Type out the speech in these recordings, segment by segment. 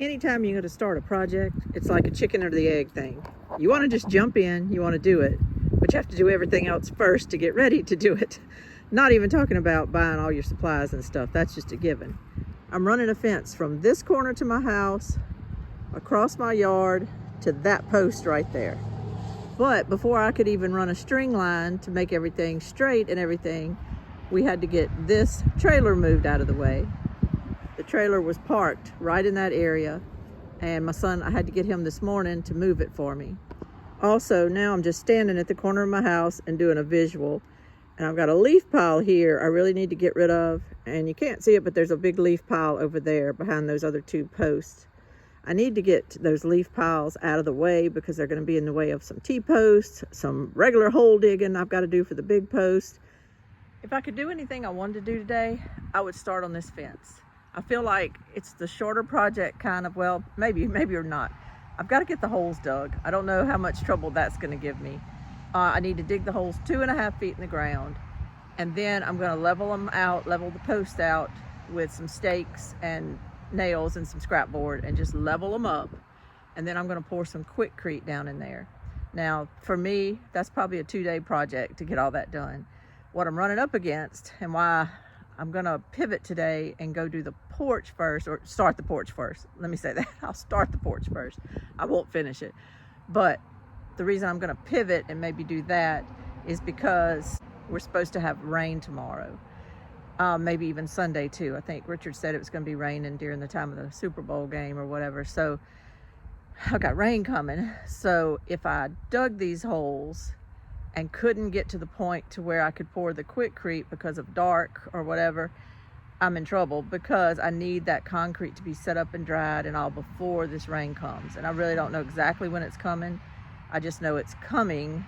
Anytime you're going to start a project, it's like a chicken or the egg thing. You want to just jump in, you want to do it, but you have to do everything else first to get ready to do it. Not even talking about buying all your supplies and stuff. That's just a given. I'm running a fence from this corner to my house, across my yard, to that post right there. But before I could even run a string line to make everything straight and everything, we had to get this trailer moved out of the way. The trailer was parked right in that area, and my son, I had to get him this morning to move it for me. Also, now I'm just standing at the corner of my house and doing a visual, and I've got a leaf pile here I really need to get rid of, and you can't see it, but there's a big leaf pile over there behind those other two posts. I need to get those leaf piles out of the way because they're going to be in the way of some T-posts, some regular hole digging I've got to do for the big post. If I could do anything I wanted to do today, I would start on this fence. I feel like it's the shorter project kind of, well, maybe or not. I've got to get the holes dug. I don't know how much trouble that's going to give me. I need to dig the holes 2.5 feet in the ground, and then I'm going to level them out, level the post out with some stakes and nails and some scrap board, and just level them up. And then I'm going to pour some Quikrete down in there. Now, for me, that's probably a 2-day project to get all that done. What I'm running up against, and why I'm gonna pivot today and go do the porch first, or start the porch first. Let me say that. I'll start the porch first. I won't finish it. But the reason I'm gonna pivot and maybe do that is because we're supposed to have rain tomorrow. Maybe even Sunday too. I think Richard said it was gonna be raining during the time of the Super Bowl game or whatever. So I've got rain coming. So if I dug these holes and couldn't get to the point to where I could pour the Quikrete because of dark or whatever, I'm in trouble, because I need that concrete to be set up and dried and all before this rain comes. And I really don't know exactly when it's coming. I just know it's coming,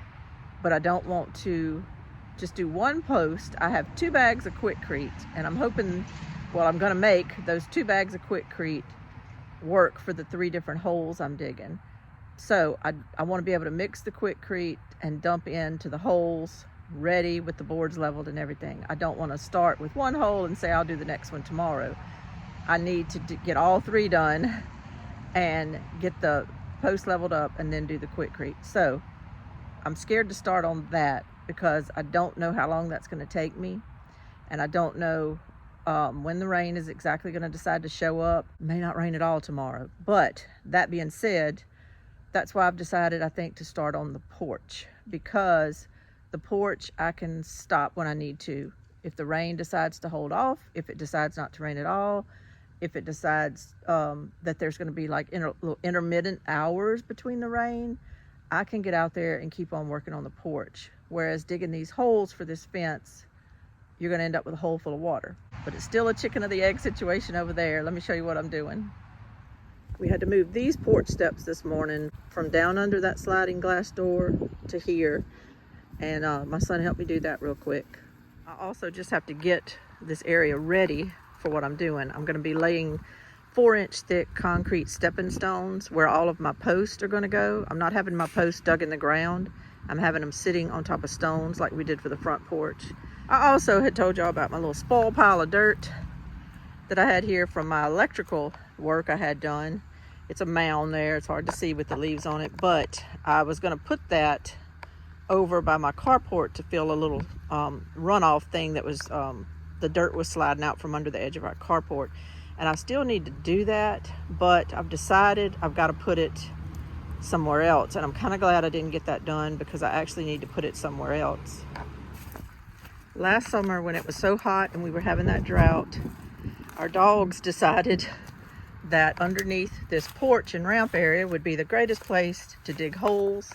but I don't want to just do one post. I have 2 bags of Quikrete, and I'm hoping, well, I'm gonna make those 2 bags of Quikrete work for the 3 different holes I'm digging. So I want to be able to mix the Quikrete and dump into the holes ready with the boards leveled and everything. I don't want to start with one hole and say I'll do the next one tomorrow. I need to get all 3 done and get the post leveled up and then do the Quikrete. So I'm scared to start on that because I don't know how long that's going to take me, and I don't know when the rain is exactly going to decide to show up. It may not rain at all tomorrow. But that being said, that's why I've decided, I think, to start on the porch, because the porch I can stop when I need to. If the rain decides to hold off, if it decides not to rain at all, if it decides that there's going to be like little intermittent hours between the rain, I can get out there and keep on working on the porch. Whereas digging these holes for this fence, you're going to end up with a hole full of water. But it's still a chicken or the egg situation over there. Let me show you what I'm doing. We had to move these porch steps this morning from down under that sliding glass door to here, and my son helped me do that real quick. I also just have to get this area ready for what I'm doing. I'm going to be laying 4-inch thick concrete stepping stones where all of my posts are going to go. I'm not having my posts dug in the ground. I'm having them sitting on top of stones like we did for the front porch. I also had told y'all about my little spoil pile of dirt that I had here from my electrical work I had done. It's a mound there. It's hard to see with the leaves on it, but I was going to put that over by my carport to fill a little runoff thing that was, the dirt was sliding out from under the edge of our carport. And I still need to do that, but I've decided I've got to put it somewhere else. And I'm kind of glad I didn't get that done, because I actually need to put it somewhere else. Last summer, when it was so hot and we were having that drought, our dogs decided that underneath this porch and ramp area would be the greatest place to dig holes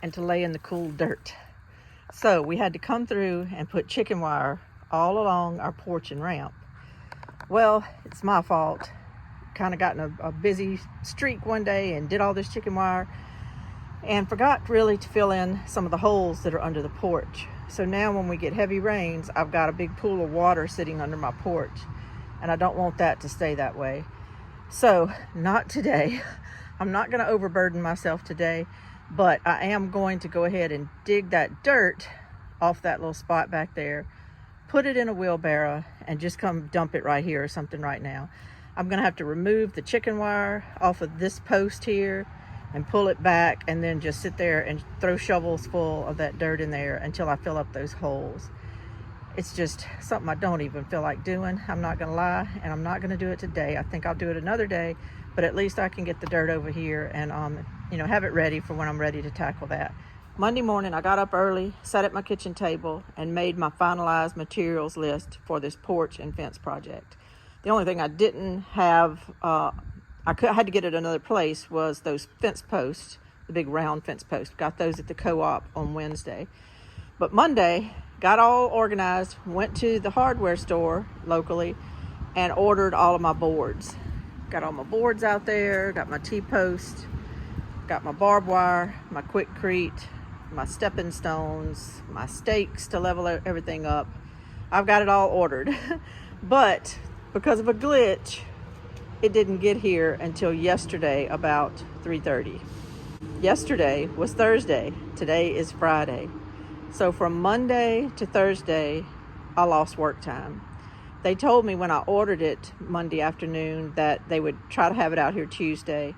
and to lay in the cool dirt. So we had to come through and put chicken wire all along our porch and ramp. Well, it's my fault. Kind of got in a busy streak one day and did all this chicken wire and forgot really to fill in some of the holes that are under the porch. So now when we get heavy rains, I've got a big pool of water sitting under my porch, and I don't want that to stay that way. So not today. I'm not going to overburden myself today, but I am going to go ahead and dig that dirt off that little spot back there, put it in a wheelbarrow, and just come dump it right here or something right now. I'm gonna have to remove the chicken wire off of this post here and pull it back, and then just sit there and throw shovels full of that dirt in there until I fill up those holes. It's just something I don't even feel like doing. I'm not gonna lie, and I'm not gonna do it today. I think I'll do it another day, but at least I can get the dirt over here and have it ready for when I'm ready to tackle that. Monday morning, I got up early, sat at my kitchen table, and made my finalized materials list for this porch and fence project. The only thing I didn't have, I had to get at another place, was those fence posts, the big round fence posts. Got those at the co-op on Wednesday. But Monday, got all organized, went to the hardware store locally, and ordered all of my boards. Got all my boards out there, got my T-post, got my barbed wire, my Quikrete, my stepping stones, my stakes to level everything up. I've got it all ordered. But because of a glitch, it didn't get here until yesterday about 3:30. Yesterday was Thursday. Today is Friday. So from Monday to Thursday, I lost work time. They told me when I ordered it Monday afternoon that they would try to have it out here Tuesday.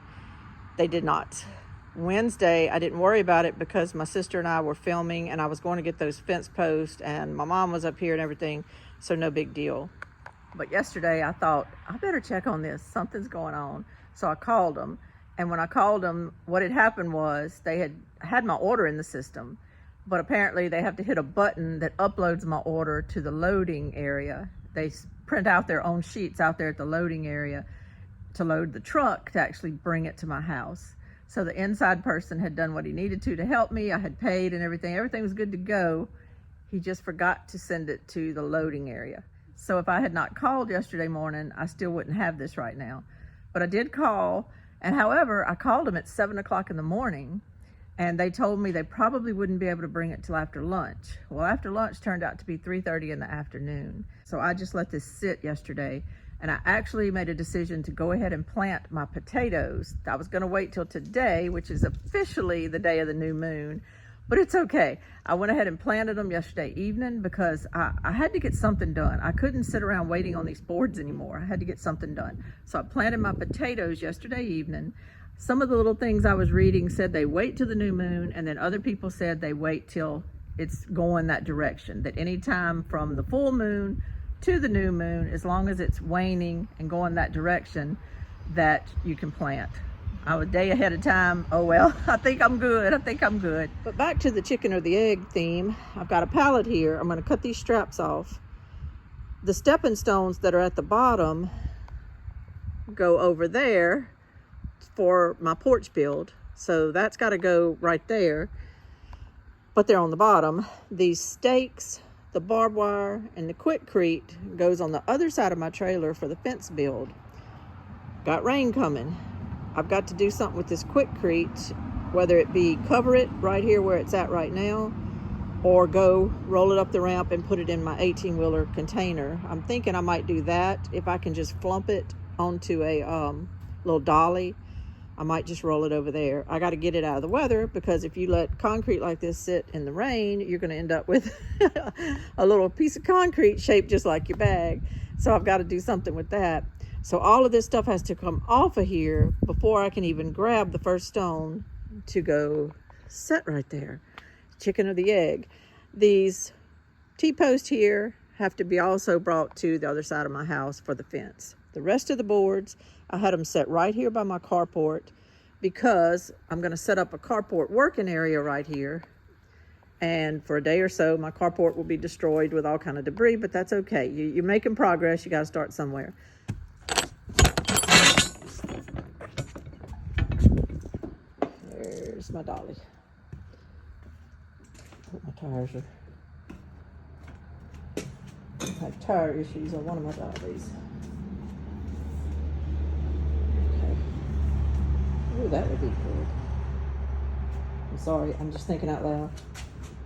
They did not. Wednesday, I didn't worry about it because my sister and I were filming, and I was going to get those fence posts, and my mom was up here and everything, so no big deal. But yesterday I thought, I better check on this. Something's going on. So I called them, and when I called them, what had happened was they had my order in the system, but apparently they have to hit a button that uploads my order to the loading area. They print out their own sheets out there at the loading area to load the truck to actually bring it to my house. So the inside person had done what he needed to help me. I had paid and everything. Everything was good to go. He just forgot to send it to the loading area. So if I had not called yesterday morning, I still wouldn't have this right now. But I did call, and however, I called them at 7 o'clock in the morning, and they told me they probably wouldn't be able to bring it till after lunch. Well, after lunch turned out to be 3:30 in the afternoon. So I just let this sit yesterday, and I actually made a decision to go ahead and plant my potatoes. I was gonna wait till today, which is officially the day of the new moon, but it's okay. I went ahead and planted them yesterday evening because I had to get something done. I couldn't sit around waiting on these boards anymore. I had to get something done. So I planted my potatoes yesterday evening. Some of the little things I was reading said they wait till the new moon, and then other people said they wait till it's going that direction, that any time from the full moon to the new moon, as long as it's waning and going that direction, that you can plant. I was a day ahead of time. Oh well, I think I'm good. But back to the chicken or the egg theme, I've got a pallet here. I'm going to cut these straps off. The stepping stones that are at the bottom go over there for my porch build. So that's got to go right there. But they're on the bottom. These stakes, the barbed wire, and the Quikrete goes on the other side of my trailer for the fence build. Got rain coming. I've got to do something with this Quikrete, whether it be cover it right here where it's at right now, or go roll it up the ramp and put it in my 18-wheeler container. I'm thinking I might do that. If I can just flump it onto a little dolly, I might just roll it over there. I got to get it out of the weather, because if you let concrete like this sit in the rain, you're going to end up with a little piece of concrete shaped just like your bag. So I've got to do something with that. So all of this stuff has to come off of here before I can even grab the first stone to go set right there. Chicken or the egg. These T-posts here have to be also brought to the other side of my house for the fence. The rest of the boards, I had them set right here by my carport, because I'm going to set up a carport working area right here. And for a day or so, my carport will be destroyed with all kind of debris, but that's okay. You're making progress. You got to start somewhere. There's my dolly. My tires are... I had tire issues on one of my dollies. Ooh, that would be good. I'm sorry, I'm just thinking out loud.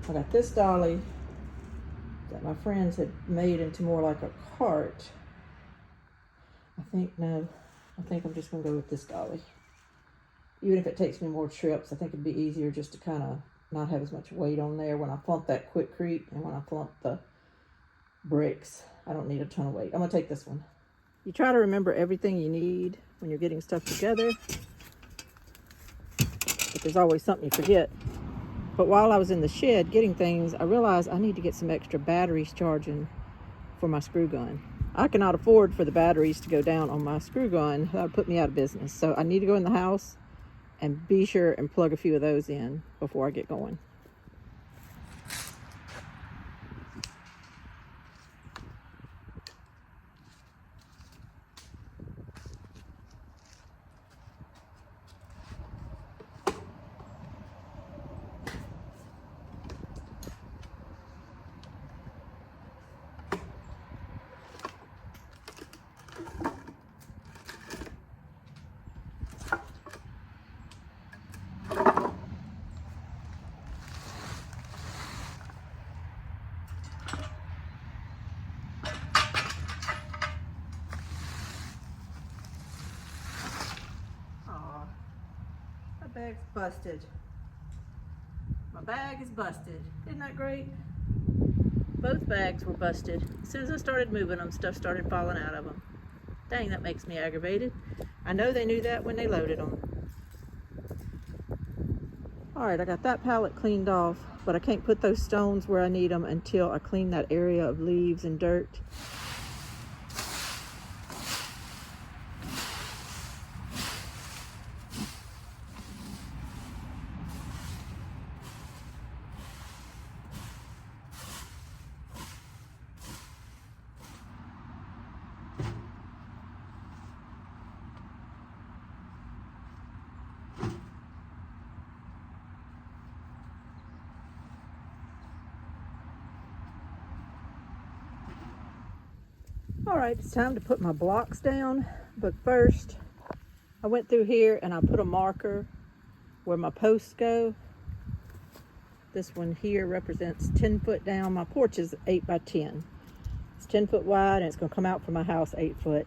I got this dolly that my friends had made into more like a cart. I think I'm just gonna go with this dolly. Even if it takes me more trips, I think it'd be easier just to kind of not have as much weight on there when I flump that Quikrete and when I flump the bricks. I don't need a ton of weight. I'm gonna take this one. You try to remember everything you need when you're getting stuff together, but there's always something you forget. But while I was in the shed getting things, I realized I need to get some extra batteries charging for my screw gun. I cannot afford for the batteries to go down on my screw gun. That would put me out of business. So I need to go in the house and be sure and plug a few of those in before I get going. Bag's busted. My bag is busted. Isn't that great? Both bags were busted. As soon as I started moving them, stuff started falling out of them. Dang, that makes me aggravated. I know they knew that when they loaded them. Alright, I got that pallet cleaned off, but I can't put those stones where I need them until I clean that area of leaves and dirt. All right, it's time to put my blocks down, but first I went through here and I put a marker where my posts go. This one here represents 10 foot down. My porch is 8 by 10. It's 10 foot wide and it's gonna come out from my house 8 foot.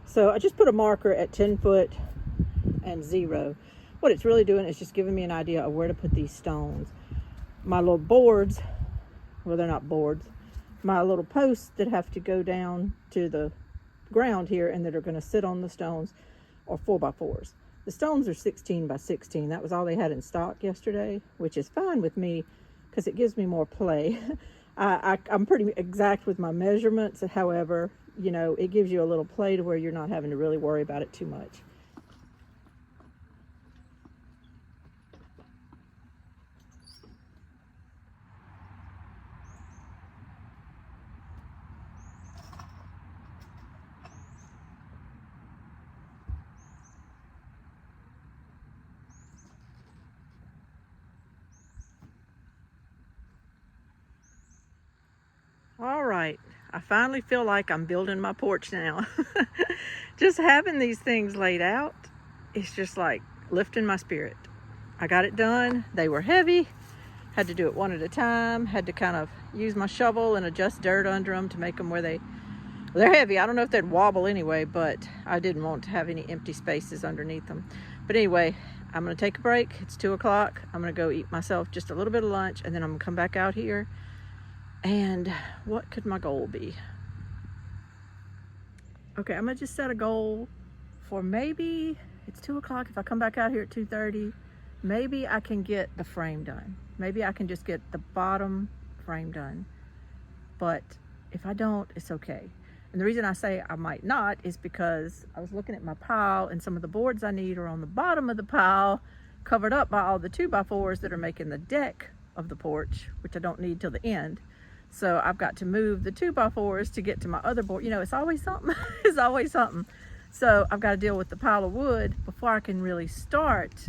So I just put a marker at 10 foot and 0. What it's really doing is just giving me an idea of where to put these stones. My little boards, well, they're not boards, my little posts that have to go down to the ground here and that are going to sit on the stones are 4x4s. The stones are 16 by 16. That was all they had in stock yesterday, which is fine with me because it gives me more play. I'm pretty exact with my measurements. However, you know, it gives you a little play to where you're not having to really worry about it too much. All right, I finally feel like I'm building my porch now. Just having these things laid out, it's just like lifting my spirit. I got it done. They were heavy. Had to do it one at a time. Had to kind of use my shovel and adjust dirt under them to make them where they're heavy. I don't know if they'd wobble anyway, but I didn't want to have any empty spaces underneath them. But anyway, I'm gonna take a break. It's 2 o'clock. I'm gonna go eat myself just a little bit of lunch and then I'm gonna come back out here. And what could my goal be? Okay, I'm gonna just set a goal for maybe, it's 2 o'clock, if I come back out here at 2:30, maybe I can get the frame done. Maybe I can just get the bottom frame done. But if I don't, it's okay. And the reason I say I might not is because I was looking at my pile and some of the boards I need are on the bottom of the pile, covered up by all the 2x4s that are making the deck of the porch, which I don't need till the end. So I've got to move the 2x4s to get to my other board. You know, it's always something. It's always something. So I've got to deal with the pile of wood before I can really start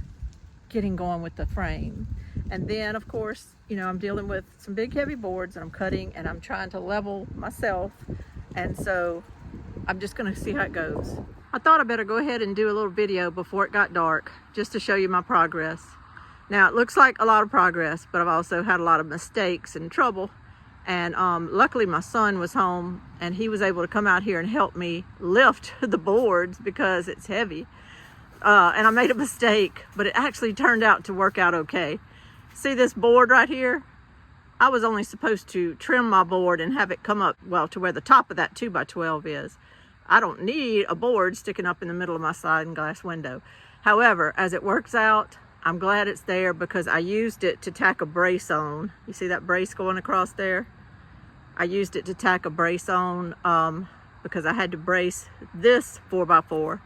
getting going with the frame. And then, of course, you know, I'm dealing with some big heavy boards and I'm cutting and I'm trying to level myself. And so I'm just going to see how it goes. I thought I better go ahead and do a little video before it got dark just to show you my progress. Now, it looks like a lot of progress, but I've also had a lot of mistakes and trouble. And luckily my son was home and he was able to come out here and help me lift the boards because it's heavy. And I made a mistake, but it actually turned out to work out okay. See this board right here? I was only supposed to trim my board and have it come up, well, to where the top of that 2x12 is. I don't need a board sticking up in the middle of my sliding glass window. However, as it works out, I'm glad it's there because I used it to tack a brace on. You see that brace going across there? I used it to tack a brace on because I had to brace this 4x4.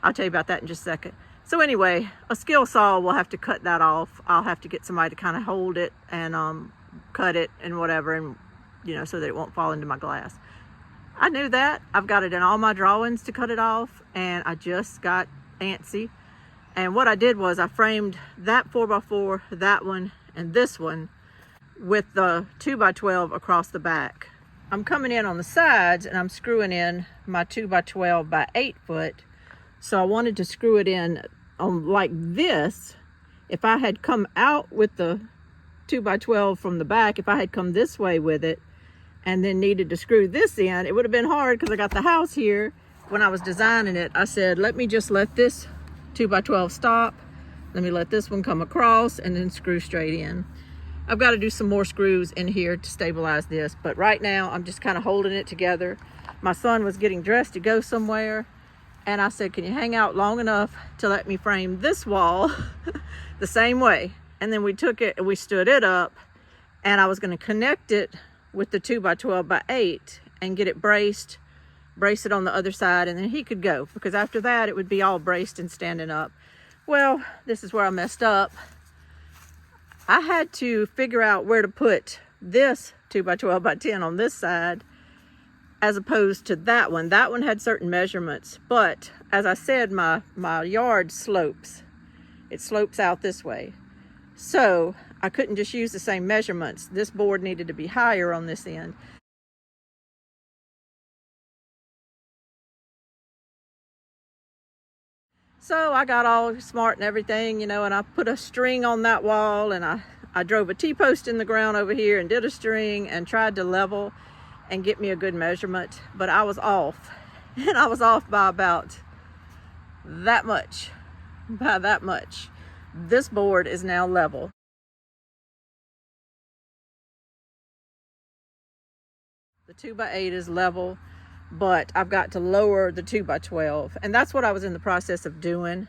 I'll tell you about that in just a second. So anyway, a skill saw will have to cut that off. I'll have to get somebody to kind of hold it and cut it and whatever, and you know, so that it won't fall into my glass. I knew that. I've got it in all my drawings to cut it off, and I just got antsy. And what I did was I framed that 4x4, that one, and this one with the 2x12 across the back. I'm coming in on the sides and I'm screwing in my 2x12 by 8 foot. So I wanted to screw it in on like this. If I had come out with the 2x12 from the back, if I had come this way with it and then needed to screw this in, it would have been hard because I got the house here. When I was designing it, I said, let me just let this 2x12 stop. Let me let this one come across and then screw straight in. I've got to do some more screws in here to stabilize this, but right now I'm just kind of holding it together. My son was getting dressed to go somewhere, and I said, can you hang out long enough to let me frame this wall the same way? And then we took it and we stood it up, and I was going to connect it with the 2x12 by 8 and get it braced, brace it on the other side, and then he could go, because after that it would be all braced and standing up. Well, this is where I messed up. I had to figure out where to put this 2x12 by 10 on this side as opposed to that one. That one had certain measurements, but as I said, my yard slopes. It slopes out this way. So I couldn't just use the same measurements. This board needed to be higher on this end. So I got all smart and everything, you know, and I put a string on that wall, and I drove a T-post in the ground over here and did a string and tried to level and get me a good measurement, but I was off. And I was off by about that much, by that much. This board is now level. The 2x8 is level, but I've got to lower the 2x12, and that's what I was in the process of doing.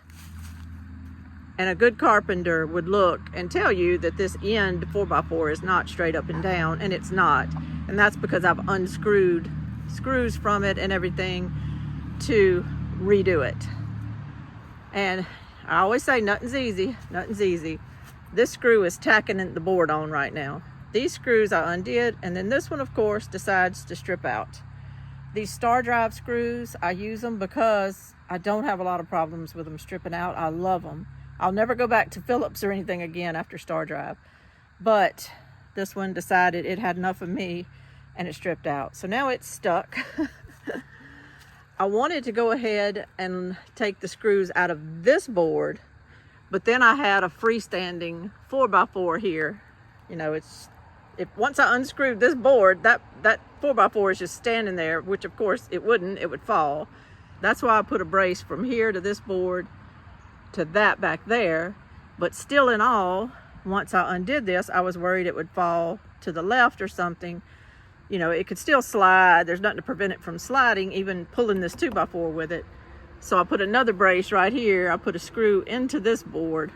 And a good carpenter would look and tell you that this end 4x4 is not straight up and down, and it's not. And that's because I've unscrewed screws from it and everything to redo it. And I always say nothing's easy, nothing's easy. This screw is tacking the board on right now. These screws I undid, and then this one, of course, decides to strip out. These star drive screws, I use them because I don't have a lot of problems with them stripping out. I love them. I'll never go back to Phillips or anything again after star drive. But this one decided it had enough of me and it stripped out. So now it's stuck. I wanted to go ahead and take the screws out of this board, but then I had a freestanding 4x4 here. You know, once I unscrewed this board, that 4x4 is just standing there, which of course it wouldn't, it would fall. That's why I put a brace from here to this board to that back there. But still in all, once I undid this, I was worried it would fall to the left or something. You know, it could still slide. There's nothing to prevent it from sliding, even pulling this 2x4 with it. So I put another brace right here. I put a screw into this board,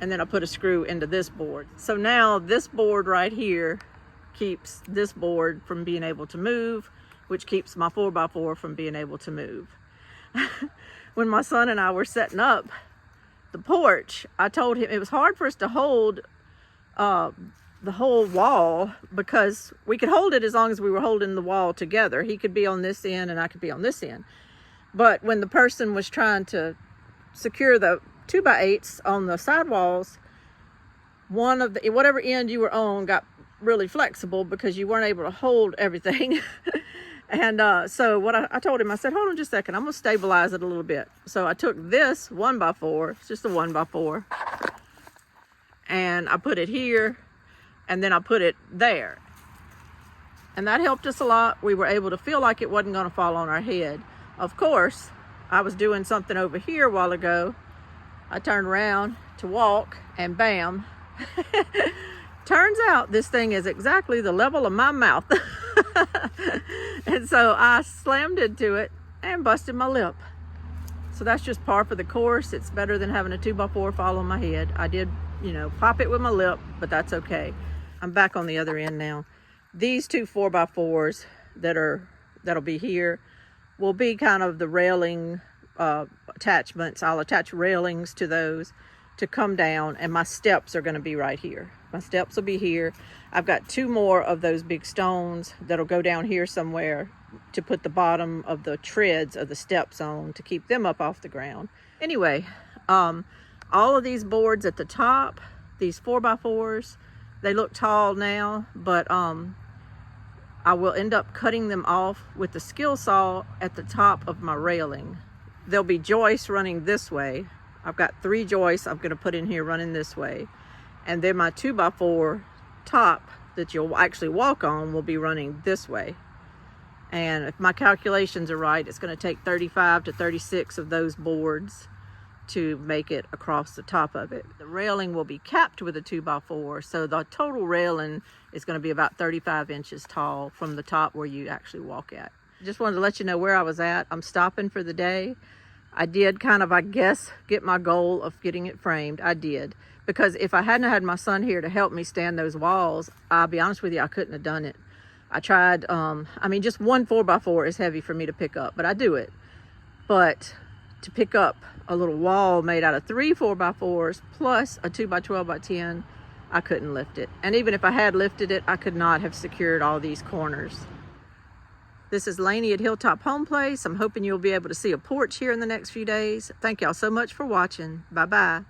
and then I put a screw into this board. So now this board right here keeps this board from being able to move, which keeps my 4x4 from being able to move. When my son and I were setting up the porch, I told him it was hard for us to hold the whole wall, because we could hold it as long as we were holding the wall together. He could be on this end and I could be on this end. But when the person was trying to secure the 2x8s on the sidewalls, one of the, whatever end you were on got really flexible because you weren't able to hold everything. And so what I told him, I said, hold on just a second, I'm gonna stabilize it a little bit. So I took this 1x4, it's just a 1x4, and I put it here, and then I put it there. And that helped us a lot. We were able to feel like it wasn't gonna fall on our head. Of course, I was doing something over here a while ago. I turned around to walk, and bam. Turns out this thing is exactly the level of my mouth. And so I slammed into it and busted my lip. So that's just par for the course. It's better than having a 2x4 fall on my head. I did, you know, pop it with my lip, but that's okay. I'm back on the other end now. These two 4x4s that'll be here will be kind of the railing attachments. I'll attach railings to those to come down, and my steps are going to be right here. My steps will be here. I've got two more of those big stones that'll go down here somewhere to put the bottom of the treads of the steps on to keep them up off the ground. Anyway, all of these boards at the top, these 4x4s, they look tall now, but I will end up cutting them off with the skill saw at the top of my railing. There'll be joists running this way. I've got 3 joists I'm going to put in here running this way. And then my 2x4 top that you'll actually walk on will be running this way. And if my calculations are right, it's going to take 35 to 36 of those boards to make it across the top of it. The railing will be capped with a 2x4, so the total railing is going to be about 35 inches tall from the top where you actually walk at. Just wanted to let you know where I was at. I'm stopping for the day. I did kind of, I guess, get my goal of getting it framed. I did. Because if I hadn't had my son here to help me stand those walls, I'll be honest with you, I couldn't have done it. I tried, I mean, just one 4x4 is heavy for me to pick up, but I do it. But to pick up a little wall made out of 3 4x4s plus a 2x12x10, I couldn't lift it. And even if I had lifted it, I could not have secured all these corners. This is Lainey at Hilltop Home Place. I'm hoping you'll be able to see a porch here in the next few days. Thank y'all so much for watching. Bye-bye.